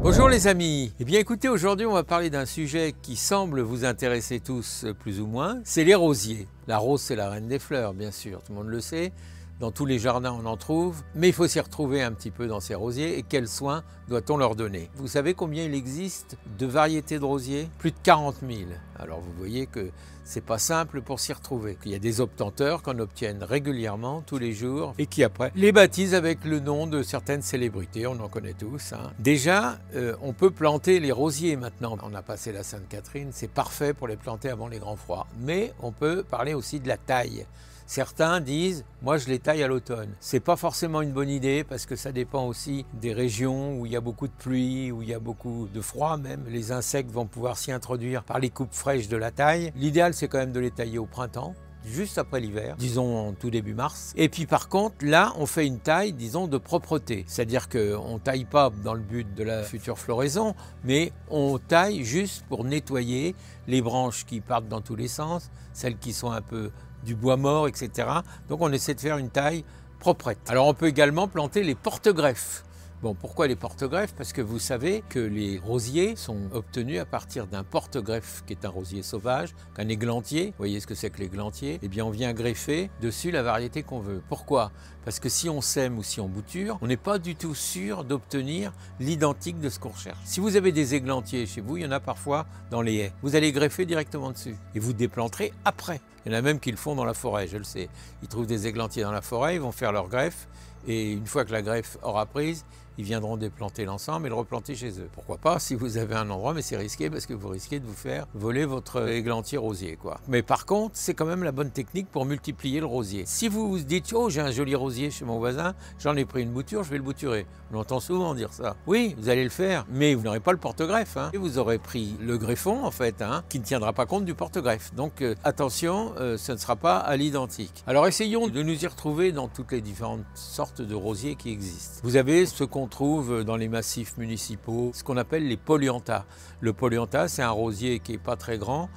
Bonjour les amis. Eh bien écoutez, aujourd'hui on va parler d'un sujet qui semble vous intéresser tous plus ou moins, c'est les rosiers. La rose c'est la reine des fleurs bien sûr, tout le monde le sait. Dans tous les jardins on en trouve, mais il faut s'y retrouver un petit peu dans ces rosiers et quels soins doit-on leur donner? Vous savez combien il existe de variétés de rosiers? Plus de 40 000. Alors vous voyez que c'est pas simple pour s'y retrouver. Il y a des obtenteurs qu'on obtient régulièrement, tous les jours, et qui après les baptisent avec le nom de certaines célébrités, on en connaît tous. Déjà, on peut planter les rosiers maintenant. On a passé la Sainte-Catherine, c'est parfait pour les planter avant les grands froids. Mais on peut parler aussi de la taille. Certains disent, moi je les taille à l'automne. C'est pas forcément une bonne idée parce que ça dépend aussi des régions où il y a beaucoup de pluie, où il y a beaucoup de froid même. Les insectes vont pouvoir s'y introduire par les coupes fraîches de la taille. L'idéal c'est quand même de les tailler au printemps, juste après l'hiver, disons en tout début mars. Et puis par contre, là, on fait une taille, disons, de propreté. C'est-à-dire qu'on ne taille pas dans le but de la future floraison, mais on taille juste pour nettoyer les branches qui partent dans tous les sens, celles qui sont un peu du bois mort, etc. Donc on essaie de faire une taille proprette. Alors on peut également planter les porte-greffes. Bon, pourquoi les porte-greffes? Parce que vous savez que les rosiers sont obtenus à partir d'un porte-greffe qui est un rosier sauvage, qu'un églantier. Vous voyez ce que c'est que l'églantier? Eh bien, on vient greffer dessus la variété qu'on veut. Pourquoi? Parce que si on sème ou si on bouture, on n'est pas du tout sûr d'obtenir l'identique de ce qu'on recherche. Si vous avez des églantiers chez vous, il y en a parfois dans les haies. Vous allez greffer directement dessus et vous déplanterez après. Il y en a même qui le font dans la forêt, je le sais. Ils trouvent des églantiers dans la forêt, ils vont faire leur greffe et une fois que la greffe aura prise, ils viendront déplanter l'ensemble et le replanter chez eux. Pourquoi pas si vous avez un endroit, mais c'est risqué parce que vous risquez de vous faire voler votre églantier rosier, quoi. Mais par contre, c'est quand même la bonne technique pour multiplier le rosier. Si vous vous dites, oh j'ai un joli rosier chez mon voisin, j'en ai pris une bouture, je vais le bouturer. On entend souvent dire ça. Oui, vous allez le faire, mais vous n'aurez pas le porte-greffe. Et vous aurez pris le greffon, en fait, qui ne tiendra pas compte du porte-greffe. Donc attention, ce ne sera pas à l'identique. Alors essayons de nous y retrouver dans toutes les différentes sortes de rosiers qui existent. Vous avez ce qu'on trouve dans les massifs municipaux, ce qu'on appelle les polyanthas. Le polyantha, c'est un rosier qui n'est pas très grand,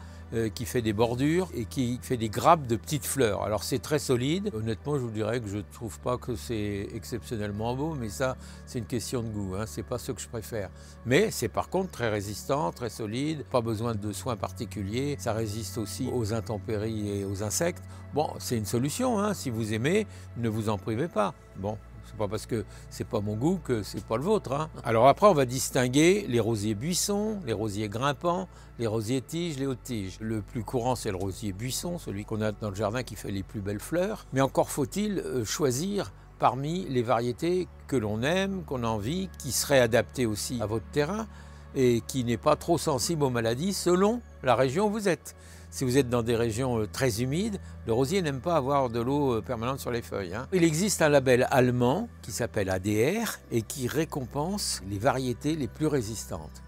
qui fait des bordures et qui fait des grappes de petites fleurs. Alors c'est très solide. Honnêtement, je vous dirais que je ne trouve pas que c'est exceptionnellement beau, mais ça, c'est une question de goût. C'est pas ce que je préfère. Mais c'est par contre très résistant, très solide, pas besoin de soins particuliers. Ça résiste aussi aux intempéries et aux insectes. Bon, c'est une solution. Si vous aimez, ne vous en privez pas. Bon. C'est pas parce que c'est pas mon goût que c'est pas le vôtre. Alors après, on va distinguer les rosiers buissons, les rosiers grimpants, les rosiers tiges, les hautes tiges. Le plus courant, c'est le rosier buisson, celui qu'on a dans le jardin qui fait les plus belles fleurs. Mais encore faut-il choisir parmi les variétés que l'on aime, qu'on a envie, qui seraient adaptées aussi à votre terrain et qui n'est pas trop sensible aux maladies selon la région où vous êtes. Si vous êtes dans des régions très humides, le rosier n'aime pas avoir de l'eau permanente sur les feuilles. Il existe un label allemand qui s'appelle ADR et qui récompense les variétés les plus résistantes.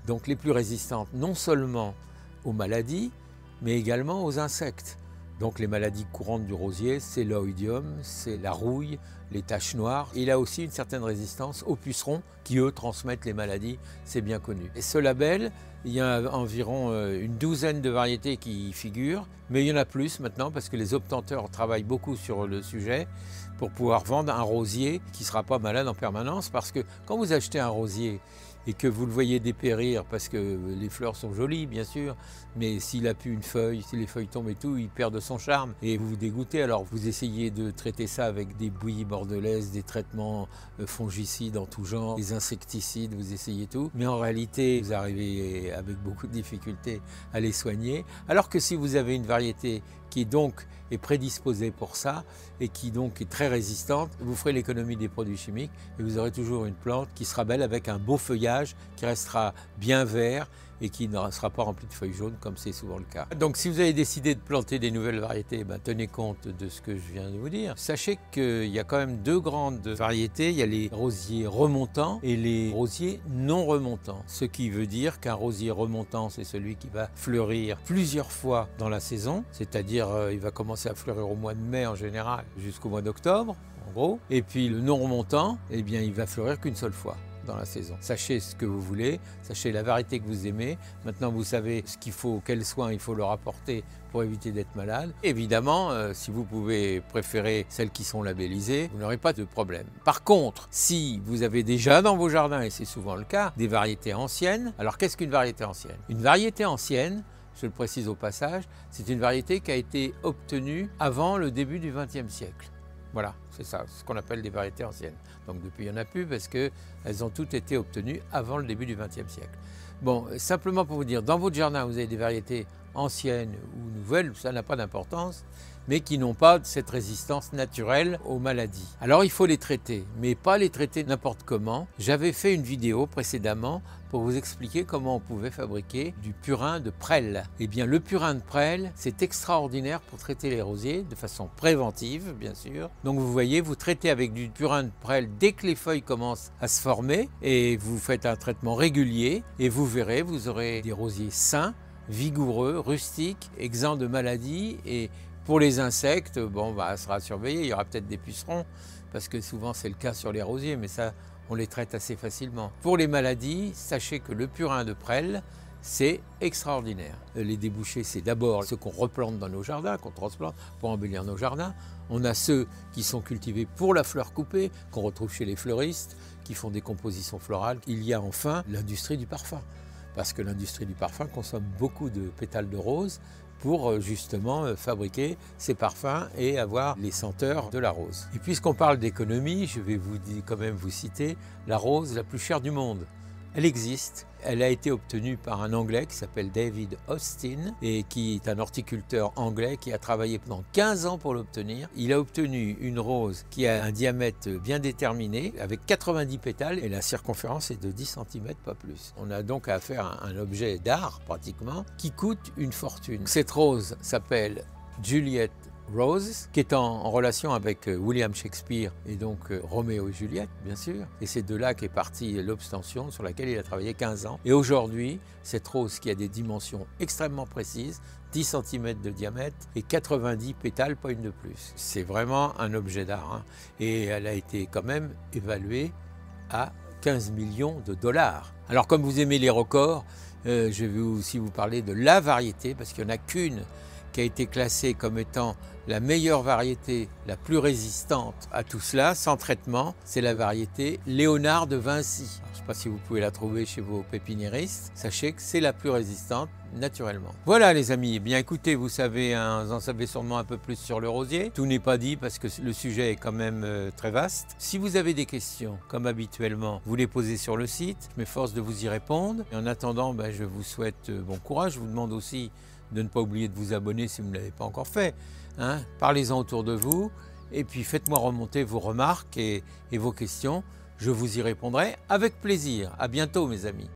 Donc les plus résistantes non seulement aux maladies, mais également aux insectes. Donc les maladies courantes du rosier, c'est l'oïdium, c'est la rouille, les taches noires. Il a aussi une certaine résistance aux pucerons qui, eux, transmettent les maladies, c'est bien connu. Et ce label, il y a environ une douzaine de variétés qui y figurent, mais il y en a plus maintenant parce que les obtenteurs travaillent beaucoup sur le sujet pour pouvoir vendre un rosier qui ne sera pas malade en permanence. Parce que quand vous achetez un rosier et que vous le voyez dépérir, parce que les fleurs sont jolies bien sûr, mais s'il a plus une feuille, si les feuilles tombent et tout, il perd de son charme et vous vous dégoûtez. Alors vous essayez de traiter ça avec des bouillies bordelaises, des traitements fongicides en tout genre, des insecticides, vous essayez tout, mais en réalité vous arrivez avec beaucoup de difficultés à les soigner. Alors que si vous avez une variété qui donc est prédisposée pour ça et qui donc est très résistante, vous ferez l'économie des produits chimiques et vous aurez toujours une plante qui sera belle avec un beau feuillage qui restera bien vert et qui ne sera pas rempli de feuilles jaunes comme c'est souvent le cas. Donc si vous avez décidé de planter des nouvelles variétés, tenez compte de ce que je viens de vous dire. Sachez qu'il y a quand même deux grandes variétés, il y a les rosiers remontants et les rosiers non remontants. Ce qui veut dire qu'un rosier remontant, c'est celui qui va fleurir plusieurs fois dans la saison, c'est-à-dire il va commencer à fleurir au mois de mai en général jusqu'au mois d'octobre, en gros. Et puis le non remontant, eh bien il va fleurir qu'une seule fois. dans la saison. Sachez ce que vous voulez, sachez la variété que vous aimez. Maintenant, vous savez ce qu'il faut, quels soins il faut leur apporter pour éviter d'être malade. Évidemment, si vous pouvez préférer celles qui sont labellisées, vous n'aurez pas de problème. Par contre, si vous avez déjà dans vos jardins, et c'est souvent le cas, des variétés anciennes, alors qu'est-ce qu'une variété ancienne? Une variété ancienne, je le précise au passage, c'est une variété qui a été obtenue avant le début du XXe siècle. Voilà, c'est ça, ce qu'on appelle des variétés anciennes. Donc depuis, il n'y en a plus parce qu'elles ont toutes été obtenues avant le début du XXe siècle. Bon, simplement pour vous dire, dans votre jardin, vous avez des variétés anciennes ou nouvelles, ça n'a pas d'importance, mais qui n'ont pas cette résistance naturelle aux maladies. Alors il faut les traiter, mais pas les traiter n'importe comment. J'avais fait une vidéo précédemment pour vous expliquer comment on pouvait fabriquer du purin de prêle. Eh bien, le purin de prêle, c'est extraordinaire pour traiter les rosiers de façon préventive, bien sûr. Donc vous voyez, vous traitez avec du purin de prêle dès que les feuilles commencent à se former et vous faites un traitement régulier et vous verrez, vous aurez des rosiers sains, vigoureux, rustiques, exempts de maladies. Et pour les insectes, bon, ça sera surveillé, il y aura peut-être des pucerons, parce que souvent c'est le cas sur les rosiers, mais ça, on les traite assez facilement. Pour les maladies, sachez que le purin de prêle, c'est extraordinaire. Les débouchés, c'est d'abord ceux qu'on replante dans nos jardins, qu'on transplante pour embellir nos jardins. On a ceux qui sont cultivés pour la fleur coupée, qu'on retrouve chez les fleuristes, qui font des compositions florales. Il y a enfin l'industrie du parfum, parce que l'industrie du parfum consomme beaucoup de pétales de rose pour justement fabriquer ces parfums et avoir les senteurs de la rose. Et puisqu'on parle d'économie, je vais quand même vous citer la rose la plus chère du monde. Elle existe, elle a été obtenue par un Anglais qui s'appelle David Austin et qui est un horticulteur anglais qui a travaillé pendant 15 ans pour l'obtenir. Il a obtenu une rose qui a un diamètre bien déterminé avec 90 pétales et la circonférence est de 10 cm, pas plus. On a donc affaire à un objet d'art pratiquement qui coûte une fortune. Cette rose s'appelle Juliet Rose, qui est en relation avec William Shakespeare et donc Roméo et Juliette, bien sûr. Et c'est de là qu'est partie l'obstention sur laquelle il a travaillé 15 ans. Et aujourd'hui, cette rose qui a des dimensions extrêmement précises, 10 cm de diamètre et 90 pétales, pas une de plus. C'est vraiment un objet d'art, hein. Et elle a été quand même évaluée à 15 millions de dollars. Alors comme vous aimez les records, je vais aussi vous parler de la variété, parce qu'il n'y en a qu'une qui a été classée comme étant la meilleure variété, la plus résistante à tout cela, sans traitement, c'est la variété Léonard de Vinci. Alors, je ne sais pas si vous pouvez la trouver chez vos pépiniéristes, sachez que c'est la plus résistante naturellement. Voilà les amis, eh bien écoutez, vous en savez sûrement un peu plus sur le rosier. Tout n'est pas dit parce que le sujet est quand même très vaste. Si vous avez des questions, comme habituellement, vous les posez sur le site, je m'efforce de vous y répondre. Et en attendant, je vous souhaite bon courage. Je vous demande aussi de ne pas oublier de vous abonner si vous ne l'avez pas encore fait. Hein. Parlez-en autour de vous et puis faites-moi remonter vos remarques et vos questions. Je vous y répondrai avec plaisir. À bientôt mes amis.